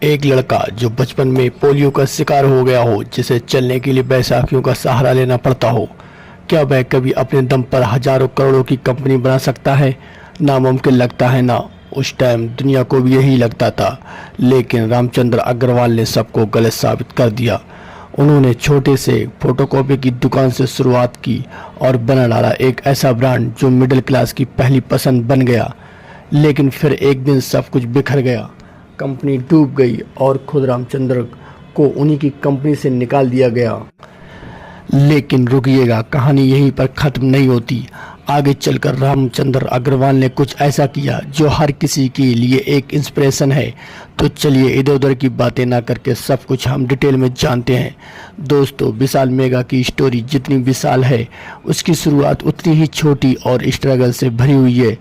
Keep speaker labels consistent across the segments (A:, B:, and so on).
A: एक लड़का जो बचपन में पोलियो का शिकार हो गया हो, जिसे चलने के लिए बैसाखियों का सहारा लेना पड़ता हो, क्या वह कभी अपने दम पर हजारों करोड़ों की कंपनी बना सकता है? नामुमकिन लगता है ना। उस टाइम दुनिया को भी यही लगता था, लेकिन रामचंद्र अग्रवाल ने सबको गलत साबित कर दिया। उन्होंने छोटे से फोटोकॉपी की दुकान से शुरुआत की और बना डाला एक ऐसा ब्रांड जो मिडिल क्लास की पहली पसंद बन गया। लेकिन फिर एक दिन सब कुछ बिखर गया, कंपनी डूब गई और खुद रामचंद्र को उन्हीं की कंपनी से निकाल दिया गया। लेकिन रुकिएगा, कहानी यहीं पर खत्म नहीं होती। आगे चलकर रामचंद्र अग्रवाल ने कुछ ऐसा किया जो हर किसी के लिए एक इंस्पिरेशन है। तो चलिए इधर उधर की बातें ना करके सब कुछ हम डिटेल में जानते हैं। दोस्तों, विशाल मेगा की स्टोरी जितनी विशाल है, उसकी शुरुआत उतनी ही छोटी और स्ट्रगल से भरी हुई है।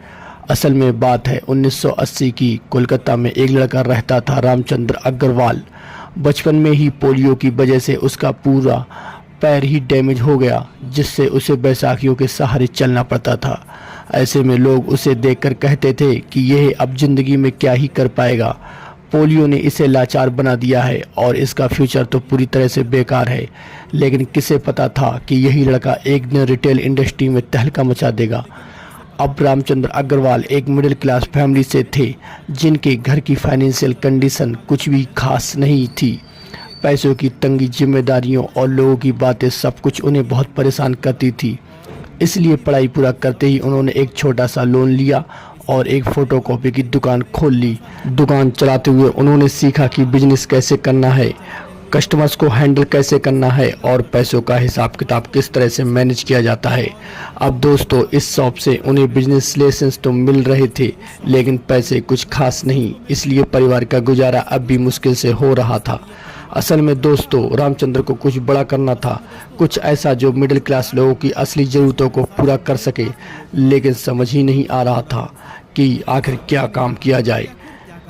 A: असल में बात है 1980 की। कोलकाता में एक लड़का रहता था, रामचंद्र अग्रवाल। बचपन में ही पोलियो की वजह से उसका पूरा पैर ही डैमेज हो गया, जिससे उसे बैसाखियों के सहारे चलना पड़ता था। ऐसे में लोग उसे देखकर कहते थे कि यह अब जिंदगी में क्या ही कर पाएगा। पोलियो ने इसे लाचार बना दिया है और इसका फ्यूचर तो पूरी तरह से बेकार है। लेकिन किसे पता था कि यही लड़का एक दिन रिटेल इंडस्ट्री में तहलका मचा देगा। अब रामचंद्र अग्रवाल एक मिडिल क्लास फैमिली से थे, जिनके घर की फाइनेंशियल कंडीशन कुछ भी खास नहीं थी। पैसों की तंगी, जिम्मेदारियों और लोगों की बातें सब कुछ उन्हें बहुत परेशान करती थी। इसलिए पढ़ाई पूरा करते ही उन्होंने एक छोटा सा लोन लिया और एक फोटोकॉपी की दुकान खोल ली। दुकान चलाते हुए उन्होंने सीखा कि बिजनेस कैसे करना है, कस्टमर्स को हैंडल कैसे करना है और पैसों का हिसाब किताब किस तरह से मैनेज किया जाता है। अब दोस्तों, इस शॉप से उन्हें बिजनेस लेसन्स तो मिल रहे थे, लेकिन पैसे कुछ खास नहीं, इसलिए परिवार का गुजारा अब भी मुश्किल से हो रहा था। असल में दोस्तों, रामचंद्र को कुछ बड़ा करना था, कुछ ऐसा जो मिडिल क्लास लोगों की असली ज़रूरतों को पूरा कर सके। लेकिन समझ ही नहीं आ रहा था कि आखिर क्या काम किया जाए।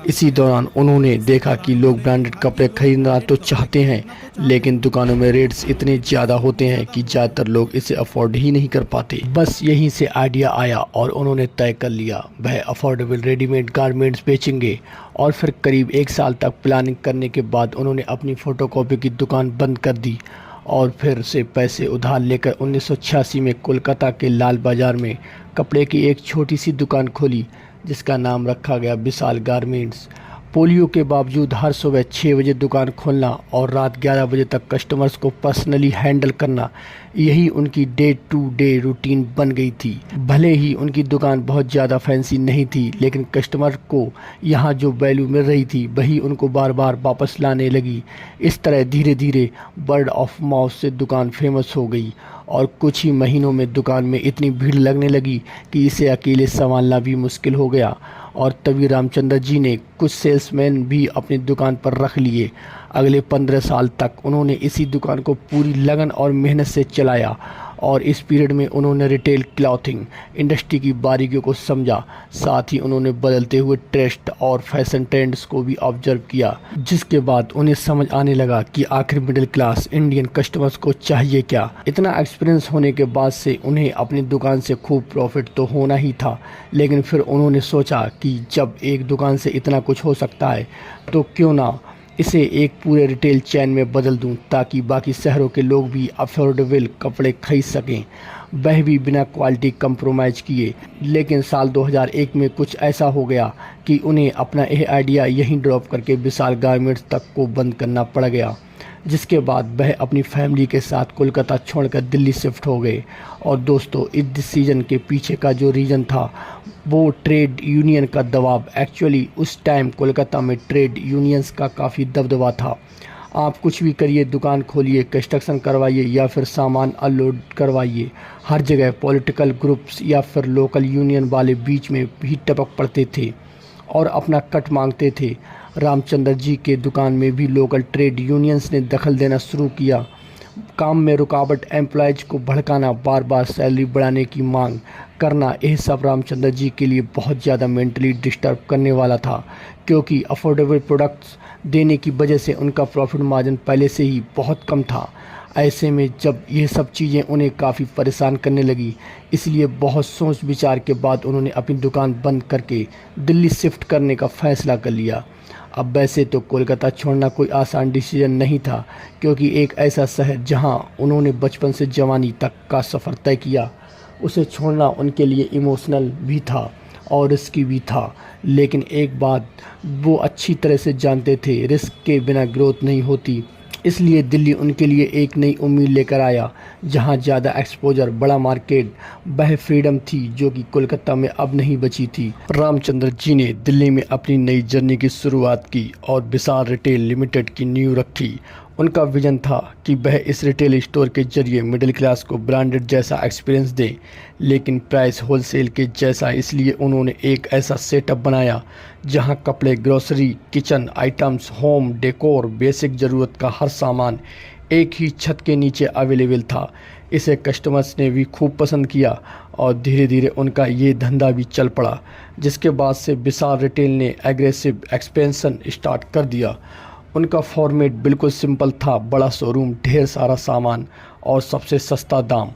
A: इसी दौरान उन्होंने देखा कि लोग ब्रांडेड कपड़े खरीदना तो चाहते हैं, लेकिन दुकानों में रेट्स इतने ज़्यादा होते हैं कि ज़्यादातर लोग इसे अफोर्ड ही नहीं कर पाते। बस यहीं से आइडिया आया और उन्होंने तय कर लिया वह अफोर्डेबल रेडीमेड गारमेंट्स बेचेंगे। और फिर करीब एक साल तक प्लानिंग करने के बाद उन्होंने अपनी फ़ोटोकॉपी की दुकान बंद कर दी और फिर से पैसे उधार लेकर 1986 में कोलकाता के लाल बाज़ार में कपड़े की एक छोटी सी दुकान खोली, जिसका नाम रखा गया विशाल गारमेंट्स। पोलियो के बावजूद हर सुबह 6 बजे दुकान खोलना और रात 11 बजे तक कस्टमर्स को पर्सनली हैंडल करना, यही उनकी डे टू डे रूटीन बन गई थी। भले ही उनकी दुकान बहुत ज़्यादा फैंसी नहीं थी, लेकिन कस्टमर को यहाँ जो वैल्यू मिल रही थी वही उनको बार बार वापस लाने लगी। इस तरह धीरे धीरे वर्ड ऑफ माउथ से दुकान फेमस हो गई और कुछ ही महीनों में दुकान में इतनी भीड़ लगने लगी कि इसे अकेले संभालना भी मुश्किल हो गया। और तभी रामचंद्र जी ने कुछ सेल्समैन भी अपनी दुकान पर रख लिए। अगले 15 साल तक उन्होंने इसी दुकान को पूरी लगन और मेहनत से चलाया और इस पीरियड में उन्होंने रिटेल क्लॉथिंग इंडस्ट्री की बारीकियों को समझा। साथ ही उन्होंने बदलते हुए ट्रेंड और फैशन ट्रेंड्स को भी ऑब्जर्व किया, जिसके बाद उन्हें समझ आने लगा कि आखिर मिडिल क्लास इंडियन कस्टमर्स को चाहिए क्या। इतना एक्सपीरियंस होने के बाद से उन्हें अपनी दुकान से खूब प्रॉफिट तो होना ही था, लेकिन फिर उन्होंने सोचा कि जब एक दुकान से इतना कुछ हो सकता है तो क्यों ना इसे एक पूरे रिटेल चैन में बदल दूं, ताकि बाकी शहरों के लोग भी अफोर्डेबल कपड़े खरीद सकें, वह भी बिना क्वालिटी कंप्रोमाइज किए। लेकिन साल 2001 में कुछ ऐसा हो गया कि उन्हें अपना यह आइडिया यहीं ड्रॉप करके विशाल गारमेंट्स तक को बंद करना पड़ गया, जिसके बाद वह अपनी फैमिली के साथ कोलकाता छोड़कर दिल्ली शिफ्ट हो गए। और दोस्तों, इस डिसीजन के पीछे का जो रीज़न था वो ट्रेड यूनियन का दबाव। एक्चुअली उस टाइम कोलकाता में ट्रेड यूनियंस का काफ़ी दबदबा था। आप कुछ भी करिए, दुकान खोलिए, कंस्ट्रक्शन करवाइए या फिर सामान अनलोड करवाइए, हर जगह पॉलिटिकल ग्रुप्स या फिर लोकल यूनियन वाले बीच में भी टपक पड़ते थे और अपना कट मांगते थे। रामचंद्र जी के दुकान में भी लोकल ट्रेड यूनियंस ने दखल देना शुरू किया। काम में रुकावट, एम्प्लॉयज़ को भड़काना, बार बार सैलरी बढ़ाने की मांग करना, यह सब रामचंद्र जी के लिए बहुत ज़्यादा मेंटली डिस्टर्ब करने वाला था, क्योंकि अफोर्डेबल प्रोडक्ट्स देने की वजह से उनका प्रॉफिट मार्जिन पहले से ही बहुत कम था। ऐसे में जब ये सब चीज़ें उन्हें काफ़ी परेशान करने लगी, इसलिए बहुत सोच विचार के बाद उन्होंने अपनी दुकान बंद करके दिल्ली शिफ्ट करने का फ़ैसला कर लिया। अब वैसे तो कोलकाता छोड़ना कोई आसान डिसीजन नहीं था, क्योंकि एक ऐसा शहर जहां उन्होंने बचपन से जवानी तक का सफ़र तय किया, उसे छोड़ना उनके लिए इमोशनल भी था और रिस्की भी था। लेकिन एक बात वो अच्छी तरह से जानते थे, रिस्क के बिना ग्रोथ नहीं होती। इसलिए दिल्ली उनके लिए एक नई उम्मीद लेकर आया, जहां ज़्यादा एक्सपोजर, बड़ा मार्केट, वह फ्रीडम थी जो कि कोलकाता में अब नहीं बची थी। रामचंद्र जी ने दिल्ली में अपनी नई जर्नी की शुरुआत की और विशाल रिटेल लिमिटेड की नींव रखी। उनका विजन था कि वह इस रिटेल स्टोर के जरिए मिडिल क्लास को ब्रांडेड जैसा एक्सपीरियंस दें, लेकिन प्राइस होलसेल के जैसा। इसलिए उन्होंने एक ऐसा सेटअप बनाया जहां कपड़े, grocery, kitchen items, home decor, basic ज़रूरत का हर सामान एक ही छत के नीचे अवेलेबल था। इसे कस्टमर्स ने भी खूब पसंद किया और धीरे धीरे उनका ये धंधा भी चल पड़ा, जिसके बाद से विशाल रिटेल ने एग्रेसिव एक्सपेंशन स्टार्ट कर दिया। उनका फॉर्मेट बिल्कुल सिंपल था, बड़ा शोरूम, ढेर सारा सामान और सबसे सस्ता दाम।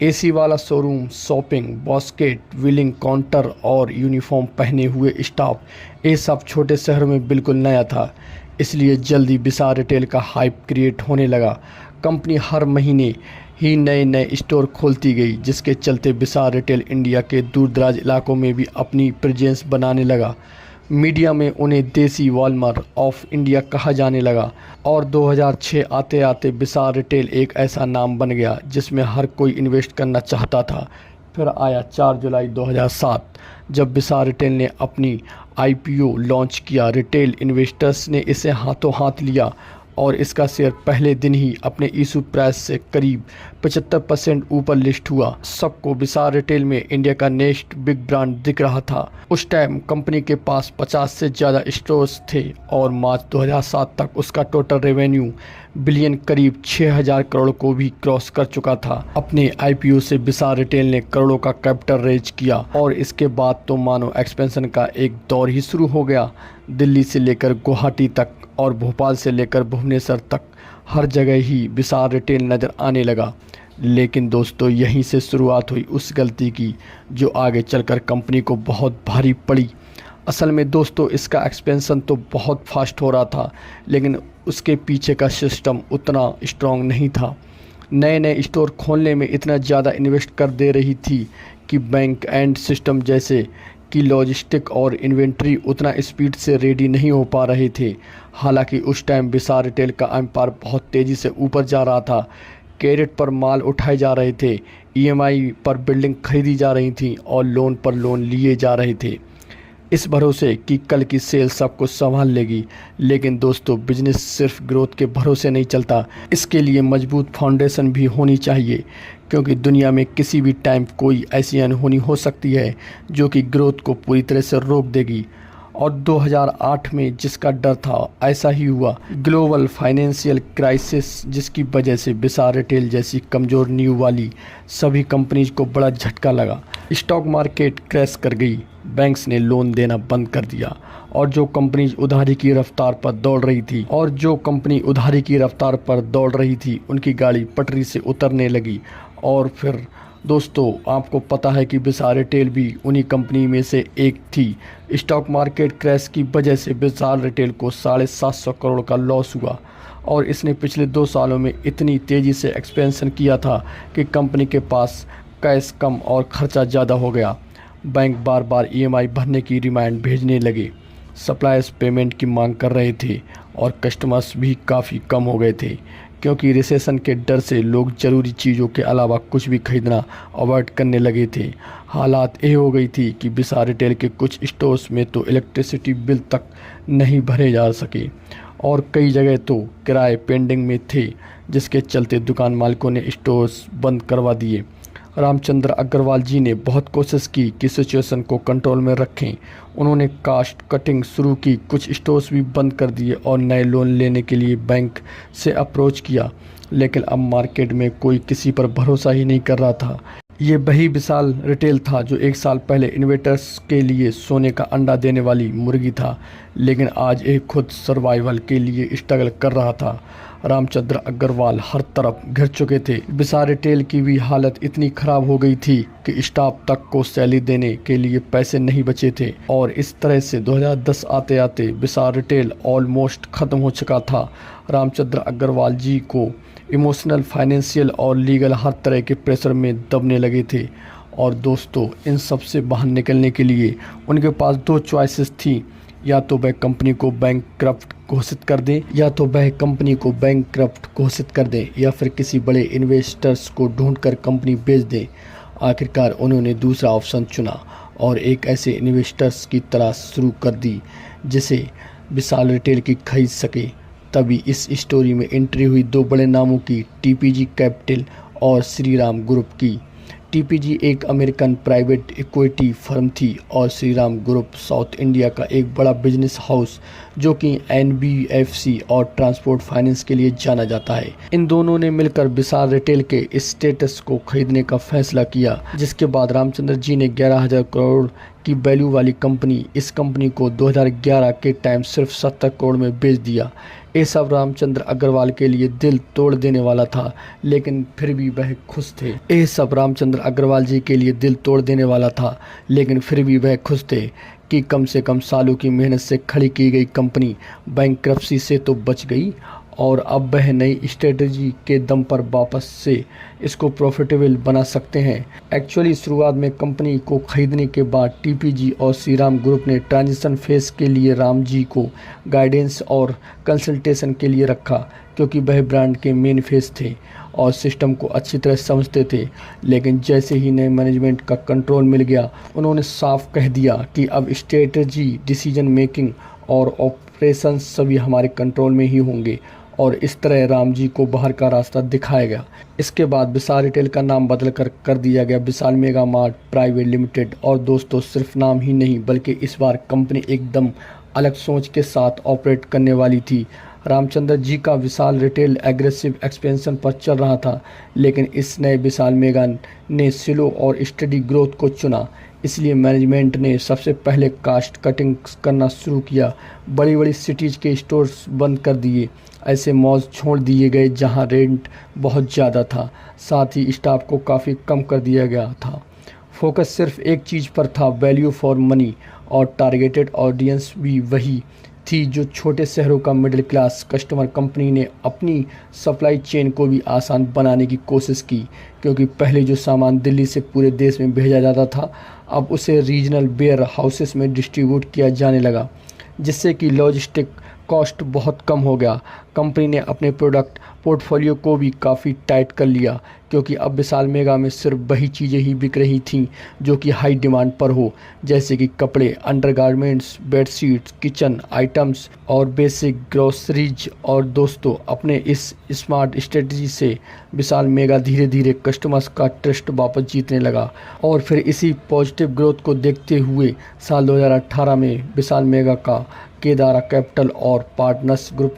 A: एसी वाला showroom, shopping basket, wheeling counter और यूनिफॉर्म पहने हुए स्टाफ, ये सब छोटे शहरों में बिल्कुल नया था। इसलिए जल्दी विशाल रिटेल का हाइप क्रिएट होने लगा। कंपनी हर महीने ही नए नए स्टोर खोलती गई, जिसके चलते विशाल रिटेल इंडिया के दूर दराज इलाकों में भी अपनी प्रेजेंस बनाने लगा। मीडिया में उन्हें देसी वॉलमार्ट ऑफ इंडिया कहा जाने लगा और 2006 आते आते विशाल रिटेल एक ऐसा नाम बन गया जिसमें हर कोई इन्वेस्ट करना चाहता था। फिर आया 4 जुलाई 2007, जब विशाल रिटेल ने अपनी आईपीओ लॉन्च किया। रिटेल इन्वेस्टर्स ने इसे हाथों हाथ लिया और इसका शेयर पहले दिन ही अपने इशू प्राइस से करीब 75% ऊपर लिस्ट हुआ। सबको विशाल रिटेल में इंडिया का नेक्स्ट बिग ब्रांड दिख रहा था। उस टाइम कंपनी के पास 50 से ज़्यादा स्टोर्स थे और मार्च 2007 तक उसका टोटल रेवेन्यू बिलियन करीब 6000 करोड़ को भी क्रॉस कर चुका था। अपने आईपीओ से विशाल रिटेल ने करोड़ों का कैपिटल रेज किया और इसके बाद तो मानो एक्सपेंशन का एक दौर ही शुरू हो गया। दिल्ली से लेकर गुवाहाटी तक और भोपाल से लेकर भुवनेश्वर तक हर जगह ही विशाल रिटेल नज़र आने लगा। लेकिन दोस्तों, यहीं से शुरुआत हुई उस गलती की जो आगे चलकर कंपनी को बहुत भारी पड़ी। असल में दोस्तों, इसका एक्सपेंशन तो बहुत फास्ट हो रहा था, लेकिन उसके पीछे का सिस्टम उतना स्ट्रॉन्ग नहीं था। नए नए स्टोर खोलने में इतना ज़्यादा इन्वेस्ट कर दे रही थी कि बैंक एंड सिस्टम जैसे कि लॉजिस्टिक और इन्वेंट्री उतना स्पीड से रेडी नहीं हो पा रहे थे। हालांकि उस टाइम विशाल रिटेल का एम्पायर बहुत तेज़ी से ऊपर जा रहा था। क्रेडिट पर माल उठाए जा रहे थे, ईएमआई पर बिल्डिंग खरीदी जा रही थी और लोन पर लोन लिए जा रहे थे, इस भरोसे कि कल की सेल सब कुछ संभाल लेगी। लेकिन दोस्तों, बिजनेस सिर्फ ग्रोथ के भरोसे नहीं चलता, इसके लिए मजबूत फाउंडेशन भी होनी चाहिए, क्योंकि दुनिया में किसी भी टाइम कोई ऐसी अनहोनी हो सकती है जो कि ग्रोथ को पूरी तरह से रोक देगी। और 2008 में जिसका डर था, ऐसा ही हुआ। ग्लोबल फाइनेंशियल क्राइसिस, जिसकी वजह से विशाल रिटेल जैसी कमज़ोर नींव वाली सभी कंपनीज को बड़ा झटका लगा। स्टॉक मार्केट क्रैश कर गई, बैंक्स ने लोन देना बंद कर दिया और जो कंपनीज उधारी की रफ्तार पर दौड़ रही थी उनकी गाड़ी पटरी से उतरने लगी। और फिर दोस्तों, आपको पता है कि विशाल रिटेल भी उन्हीं कंपनी में से एक थी। स्टॉक मार्केट क्रैश की वजह से विशाल रिटेल को 750 करोड़ का लॉस हुआ और इसने पिछले 2 सालों में इतनी तेज़ी से एक्सपेंशन किया था कि कंपनी के पास कैश कम और खर्चा ज़्यादा हो गया। बैंक बार बार ईएमआई भरने की रिमाइंड भेजने लगे, सप्लायर्स पेमेंट की मांग कर रहे थे और कस्टमर्स भी काफ़ी कम हो गए थे, क्योंकि रिसेशन के डर से लोग ज़रूरी चीज़ों के अलावा कुछ भी खरीदना अवॉइड करने लगे थे। हालात ये हो गई थी कि विशाल रिटेल के कुछ स्टोर्स में तो इलेक्ट्रिसिटी बिल तक नहीं भरे जा सके और कई जगह तो किराए पेंडिंग में थे, जिसके चलते दुकान मालिकों ने स्टोर्स बंद करवा दिए। रामचंद्र अग्रवाल जी ने बहुत कोशिश की कि सिचुएशन को कंट्रोल में रखें। उन्होंने कास्ट कटिंग शुरू की, कुछ स्टोर्स भी बंद कर दिए और नए लोन लेने के लिए बैंक से अप्रोच किया। लेकिन अब मार्केट में कोई किसी पर भरोसा ही नहीं कर रहा था। ये वही विशाल रिटेल था जो 1 साल पहले इन्वेस्टर्स के लिए सोने का अंडा देने वाली मुर्गी था, लेकिन आज एक खुद सर्वाइवल के लिए स्ट्रगल कर रहा था। रामचंद्र अग्रवाल हर तरफ घिर चुके थे। विशाल रिटेल की भी हालत इतनी खराब हो गई थी कि स्टाफ तक को सैलरी देने के लिए पैसे नहीं बचे थे और इस तरह से 2010 आते आते विशाल रिटेल ऑलमोस्ट खत्म हो चुका था। रामचंद्र अग्रवाल जी को इमोशनल, फाइनेंशियल और लीगल हर तरह के प्रेशर में दबने लगे थे। और दोस्तों, इन सब से बाहर निकलने के लिए उनके पास दो चॉइसेस थी। या तो वह कंपनी को बैंकक्रप्ट घोषित कर दें या फिर किसी बड़े इन्वेस्टर्स को ढूंढकर कंपनी बेच दें। आखिरकार उन्होंने दूसरा ऑप्शन चुना और एक ऐसे इन्वेस्टर्स की तलाश शुरू कर दी जिसे विशाल रिटेल की खरीद सके। तभी इस स्टोरी में एंट्री हुई दो बड़े नामों की, टीपीजी कैपिटल और श्रीराम ग्रुप की। टीपीजी एक अमेरिकन प्राइवेट इक्विटी फर्म थी और श्रीराम ग्रुप साउथ इंडिया का एक बड़ा बिजनेस हाउस जो कि एनबीएफसी और ट्रांसपोर्ट फाइनेंस के लिए जाना जाता है। इन दोनों ने मिलकर विशाल रिटेल के स्टेटस को खरीदने का फैसला किया, जिसके बाद रामचंद्र जी ने 11,000 करोड़ की वैल्यू वाली इस कंपनी को 2011 के टाइम सिर्फ 70 करोड़ में बेच दिया। ये सब रामचंद्र अग्रवाल के लिए दिल तोड़ देने वाला था, लेकिन फिर भी वह खुश थे कि कम से कम सालों की मेहनत से खड़ी की गई कंपनी बैंकरप्सी से तो बच गई और अब वह नई स्ट्रेटजी के दम पर वापस से इसको प्रॉफिटेबल बना सकते हैं। एक्चुअली शुरुआत में कंपनी को खरीदने के बाद टीपीजी और श्रीराम ग्रुप ने ट्रांजिशन फेज के लिए राम जी को गाइडेंस और कंसल्टेशन के लिए रखा, क्योंकि वह ब्रांड के मेन फेस थे और सिस्टम को अच्छी तरह समझते थे। लेकिन जैसे ही नए मैनेजमेंट का कंट्रोल मिल गया, उन्होंने साफ कह दिया कि अब स्ट्रेटजी, डिसीजन मेकिंग और ऑपरेशंस सभी हमारे कंट्रोल में ही होंगे और इस तरह राम जी को बाहर का रास्ता दिखाया गया। इसके बाद विशाल रिटेल का नाम बदल कर दिया गया विशाल मेगा मार्ट प्राइवेट लिमिटेड। और दोस्तों, सिर्फ नाम ही नहीं बल्कि इस बार कंपनी एकदम अलग सोच के साथ ऑपरेट करने वाली थी। रामचंद्र जी का विशाल रिटेल एग्रेसिव एक्सपेंशन पर चल रहा था, लेकिन इस नए विशाल मेगा ने स्लो और स्टडी ग्रोथ को चुना। इसलिए मैनेजमेंट ने सबसे पहले कास्ट कटिंग करना शुरू किया। बड़ी बड़ी सिटीज के स्टोर्स बंद कर दिए, ऐसे मॉल्स छोड़ दिए गए जहां रेंट बहुत ज़्यादा था। साथ ही स्टाफ को काफ़ी कम कर दिया गया था। फोकस सिर्फ एक चीज़ पर था, वैल्यू फॉर मनी, और टारगेटेड ऑडियंस भी वही थी जो छोटे शहरों का मिडिल क्लास कस्टमर। कंपनी ने अपनी सप्लाई चेन को भी आसान बनाने की कोशिश की, क्योंकि पहले जो सामान दिल्ली से पूरे देश में भेजा जाता था, अब उसे रीजनल वेयर हाउसेस में डिस्ट्रीब्यूट किया जाने लगा, जिससे कि लॉजिस्टिक कॉस्ट बहुत कम हो गया। कंपनी ने अपने प्रोडक्ट पोर्टफोलियो को भी काफ़ी टाइट कर लिया, क्योंकि अब विशाल मेगा में सिर्फ वही चीज़ें ही बिक रही थीं जो कि हाई डिमांड पर हो, जैसे कि कपड़े, अंडरगारमेंट्स, बेडशीट्स, किचन आइटम्स और बेसिक ग्रोसरीज। और दोस्तों, अपने इस स्मार्ट स्ट्रेटजी से विशाल मेगा धीरे धीरे कस्टमर्स का ट्रस्ट वापस जीतने लगा। और फिर इसी पॉजिटिव ग्रोथ को देखते हुए साल 2018 में विशाल मेगा का केदारा कैपिटल और पार्टनर्स ग्रुप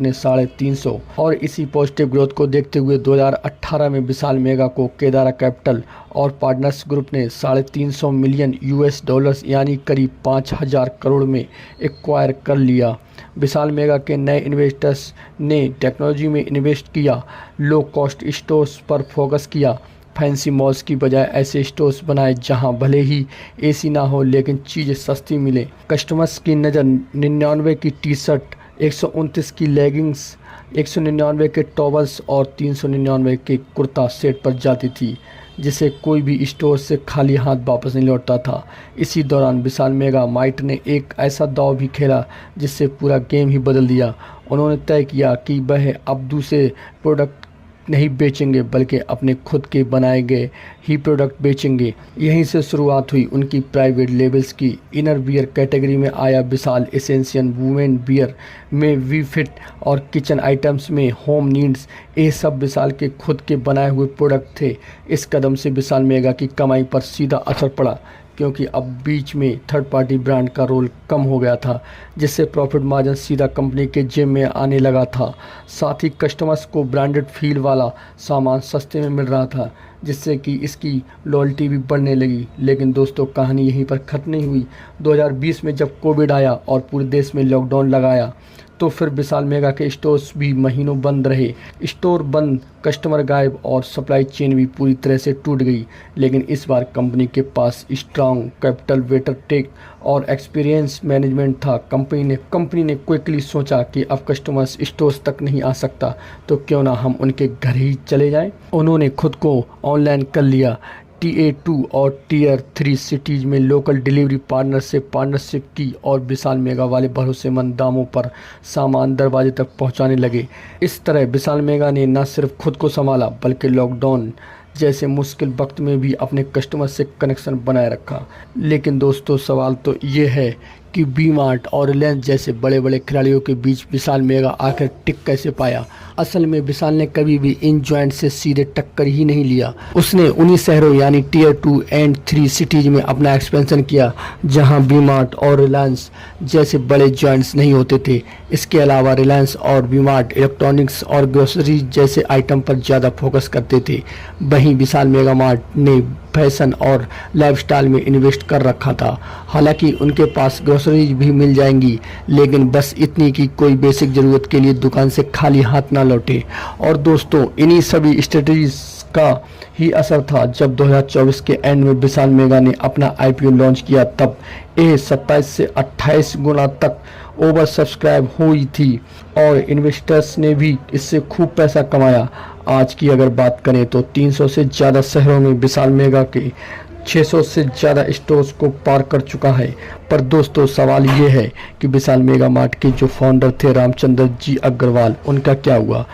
A: ने 350 मिलियन यूएस डॉलर्स यानी करीब 5,000 करोड़ में एक्वायर कर लिया। विशाल मेगा के नए इन्वेस्टर्स ने टेक्नोलॉजी में इन्वेस्ट किया, लो कॉस्ट स्टोर्स पर फोकस किया, फैंसी मॉल्स की बजाय ऐसे स्टोर्स बनाए जहां भले ही एसी ना हो लेकिन चीज़ें सस्ती मिले। कस्टमर्स की नज़र 99 की टी शर्ट, 129 की लेगिंग्स, 199 के टॉवल्स और 399 के कुर्ता सेट पर जाती थी, जिसे कोई भी स्टोर से खाली हाथ वापस नहीं लौटता था। इसी दौरान विशाल मेगा मार्ट ने एक ऐसा दांव भी खेला जिससे पूरा गेम ही बदल दिया। उन्होंने तय किया कि वह अब दूसरे प्रोडक्ट नहीं बेचेंगे बल्कि अपने खुद के बनाए गए ही प्रोडक्ट बेचेंगे। यहीं से शुरुआत हुई उनकी प्राइवेट लेबल्स की। इनर वियर कैटेगरी में आया विशाल एसेंशियल, वुमेन वियर में वी फिट और किचन आइटम्स में होम नीड्स, ये सब विशाल के खुद के बनाए हुए प्रोडक्ट थे। इस कदम से विशाल मेगा की कमाई पर सीधा असर पड़ा, क्योंकि अब बीच में थर्ड पार्टी ब्रांड का रोल कम हो गया था, जिससे प्रॉफिट मार्जिन सीधा कंपनी के जेब में आने लगा था। साथ ही कस्टमर्स को ब्रांडेड फील वाला सामान सस्ते में मिल रहा था, जिससे कि इसकी लॉयल्टी भी बढ़ने लगी। लेकिन दोस्तों कहानी यहीं पर ख़त्म नहीं हुई। 2020 में जब कोविड आया और पूरे देश में लॉकडाउन लगाया तो फिर विशाल मेगा के स्टोर्स भी महीनों बंद रहे। स्टोर बंद, कस्टमर गायब और सप्लाई चेन भी पूरी तरह से टूट गई। लेकिन इस बार कंपनी के पास स्ट्रांग कैपिटल, बेटर टेक और एक्सपीरियंस मैनेजमेंट था। कंपनी ने क्विकली सोचा कि अब कस्टमर्स स्टोर्स तक नहीं आ सकता तो क्यों ना हम उनके घर ही चले जाएं। उन्होंने खुद को ऑनलाइन कर लिया। TA2 और Tier 3 सिटीज़ में लोकल डिलीवरी पार्टनर से पार्टनरशिप की और विशाल मेगा वाले भरोसेमंद दामों पर सामान दरवाजे तक पहुंचाने लगे। इस तरह विशाल मेगा ने न सिर्फ खुद को संभाला बल्कि लॉकडाउन जैसे मुश्किल वक्त में भी अपने कस्टमर से कनेक्शन बनाए रखा। लेकिन दोस्तों सवाल तो ये है कि वी-मार्ट और रिलायंस जैसे बड़े बड़े खिलाड़ियों के बीच विशाल मेगा आखिर टिक कैसे पाया। असल में विशाल ने कभी भी इन जॉइंट से सीधे टक्कर ही नहीं लिया। उसने उन्हीं शहरों यानी Tier 2 और 3 सिटीज में अपना एक्सपेंशन किया जहां वी-मार्ट और रिलायंस जैसे बड़े जॉइंट्स नहीं होते थे। इसके अलावा रिलायंस और वी-मार्ट इलेक्ट्रॉनिक्स और ग्रोसरी जैसे आइटम पर ज़्यादा फोकस करते थे। वहीं विशाल मेगा मार्ट ने फैशन और लाइफस्टाइल में इन्वेस्ट कर रखा था। हालांकि उनके पास ग्रोसरीज भी मिल जाएंगी, लेकिन बस इतनी कि कोई बेसिक ज़रूरत के लिए दुकान से खाली हाथ ना लौटे। और दोस्तों इन्हीं सभी स्ट्रेटजीज का ही असर था जब 2024 के एंड में विशाल मेगा ने अपना IPO लॉन्च किया। तब ये 27 से 28 गुना तक ओवर सब्सक्राइब हुई थी और इन्वेस्टर्स ने भी इससे खूब पैसा कमाया। आज की अगर बात करें तो 300 से ज़्यादा शहरों में विशाल मेगा के 600 से ज़्यादा स्टोर्स को पार कर चुका है। पर दोस्तों सवाल ये है कि विशाल मेगा मार्ट के जो फाउंडर थे रामचंद्र जी अग्रवाल, उनका क्या हुआ।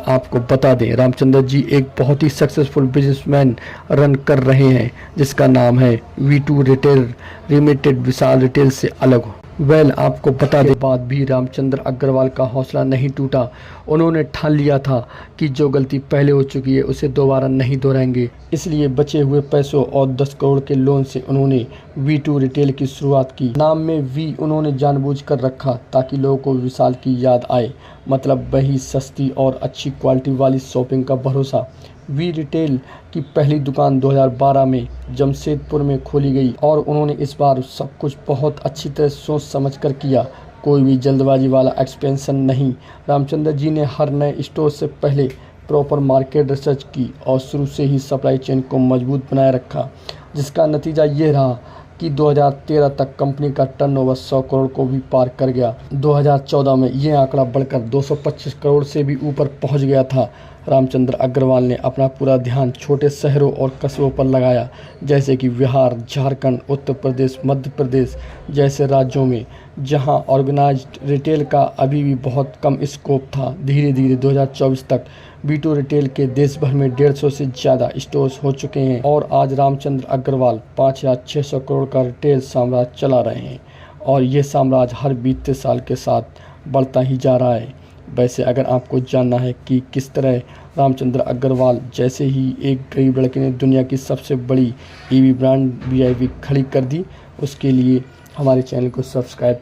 A: आपको बता दें रामचंद्र जी एक बहुत ही सक्सेसफुल बिजनेसमैन रन कर रहे हैं जिसका नाम है V2 रिटेल लिमिटेड। विशाल रिटेल से अलग आपको बता दें बाद भी रामचंद्र अग्रवाल का हौसला नहीं टूटा। उन्होंने ठान लिया था कि जो गलती पहले हो चुकी है उसे दोबारा नहीं दोहराएंगे। इसलिए बचे हुए पैसों और 10 करोड़ के लोन से उन्होंने V2 रिटेल की शुरुआत की। नाम में V उन्होंने जानबूझकर रखा ताकि लोगों को विशाल की याद आए, मतलब वही सस्ती और अच्छी क्वालिटी वाली शॉपिंग का भरोसा। V रिटेल की पहली दुकान 2012 में जमशेदपुर में खोली गई और उन्होंने इस बार सब कुछ बहुत अच्छी तरह सोच समझकर किया, कोई भी जल्दबाजी वाला एक्सपेंशन नहीं। रामचंद्र जी ने हर नए स्टोर से पहले प्रॉपर मार्केट रिसर्च की और शुरू से ही सप्लाई चेन को मजबूत बनाए रखा, जिसका नतीजा ये रहा कि 2013 तक कंपनी का टर्नओवर 100 करोड़ को भी पार कर गया। 2014 में ये आंकड़ा बढ़कर 225 करोड़ से भी ऊपर पहुंच गया था। रामचंद्र अग्रवाल ने अपना पूरा ध्यान छोटे शहरों और कस्बों पर लगाया, जैसे कि बिहार, झारखंड, उत्तर प्रदेश, मध्य प्रदेश जैसे राज्यों में जहां ऑर्गेनाइज्ड रिटेल का अभी भी बहुत कम स्कोप था। धीरे धीरे 2024 तक V2 रिटेल के देश भर में 150 से ज़्यादा स्टोर्स हो चुके हैं और आज रामचंद्र अग्रवाल 5600 करोड़ का रिटेल साम्राज्य चला रहे हैं और ये साम्राज्य हर बीतते साल के साथ बढ़ता ही जा रहा है। वैसे अगर आपको जानना है कि किस तरह रामचंद्र अग्रवाल जैसे ही एक गरीब लड़के ने दुनिया की सबसे बड़ी EV ब्रांड VIP खड़ी कर दी, उसके लिए हमारे चैनल को सब्सक्राइब